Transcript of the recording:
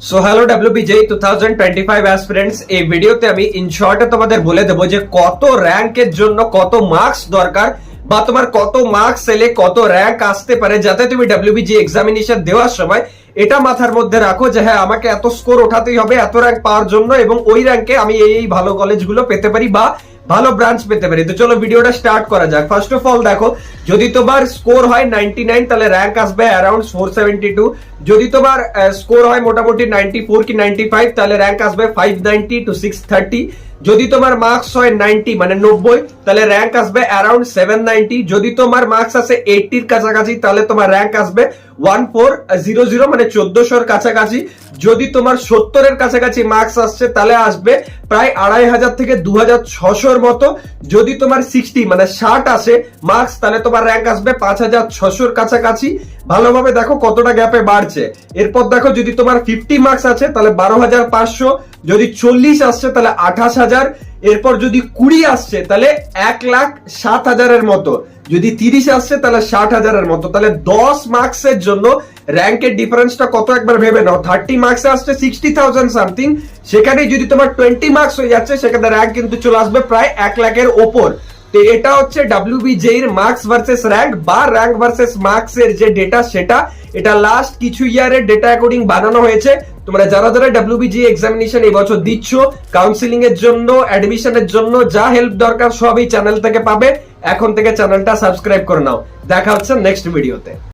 So hello WBJ 2025 aspirants, এই ভিডিওতে আমি ইন শর্টে তোমাদের বলে দেবো যে কত র্যাঙ্কের জন্য কত মার্কস দরকার বা তোমার কত মার্কস এলে কত র্যাঙ্ক আসতে পারে, যাতে তুমি WBJ এক্সামিনেশন দেওয়ার সময় এটা মাথার মধ্যে রাখো যে হ্যাঁ আমাকে এত স্কোর ওঠাতেই হবে এত র্যাঙ্ক পাওয়ার জন্য, এবং ওই র্যাঙ্কে আমি এই ভালো কলেজগুলো পেতে পারি বা ভালো ব্রাঞ্চ পেতে পারি। তো চলো ভিডিওটা স্টার্ট করা যাক। ফার্স্ট অফ অল দেখো, যদি তোমার স্কোর হয় 99 তাহলে র্যাঙ্ক আসবে অ্যারাউন্ড 472। যদি তোমার স্কোর হয় মোটামুটি 94 কি 95 তাহলে র্যাঙ্ক আসবে 590 টু 630। যদি তোমার মার্কস হয় 90 মানে 90 তাহলে র্যাঙ্ক আসবে অ্যারাউন্ড 790। যদি তোমার মার্কস আসে 80 এর কাছাকাছি তাহলে তোমার র্যাঙ্ক আসবে 1400 মানে 1400 এর কাছাকাছি। যদি তোমার 70 এর কাছাকাছি মার্কস আসছে তাহলে আসবে প্রায় 2500 থেকে 2600 এর মতো। যদি তোমার 60 মানে 60 আসে মার্কস তাহলে তোমার র্যাঙ্ক আসবে 5600 এর কাছাকাছি। ভালোভাবে দেখো কতটা গ্যাপে বাড়ছে। এরপর দেখো, যদি তোমার 50 মার্কস আছে তাহলে 12500, যদি 40 আসছে তাহলে 28000, এরপর যদি 20 আসছে তাহলে 1,07,000 এর মতো, যদি 30 আসছে তাহলে 60,000 এর মতো। তাহলে 10 মার্কসের জন্য র্যাঙ্কের ডিফারেন্সটা কত একবার ভেবে নাও। 30 মার্কসে আসছে 60,000 সামথিং, সেখানে যদি তোমার 20 মার্কস হয়ে যাচ্ছে সেখানে র্যাঙ্ক কিন্তু চলে আসবে প্রায় 1 লাখের ওপর। তো এটা হচ্ছে WBJ এর মার্কস ভার্সেস র্যাঙ্ক বা র্যাঙ্ক ভার্সেস মার্কস এর যে ডেটা, সেটা এটা লাস্ট কিছু ইয়ারের ডেটা অ্যাকর্ডিং বানানো হয়েছে। তোমরা যারা যারা WBJ এক্সামিনেশন এই বছর দিচ্ছ, কাউন্সিলিং এর জন্য, অ্যাডমিশনের জন্য যা হেল্প দরকার সব এই চ্যানেল থেকে পাবে। এখন থেকে চ্যানেলটা সাবস্ক্রাইব করে নাও। দেখা হচ্ছে নেক্সট ভিডিওতে।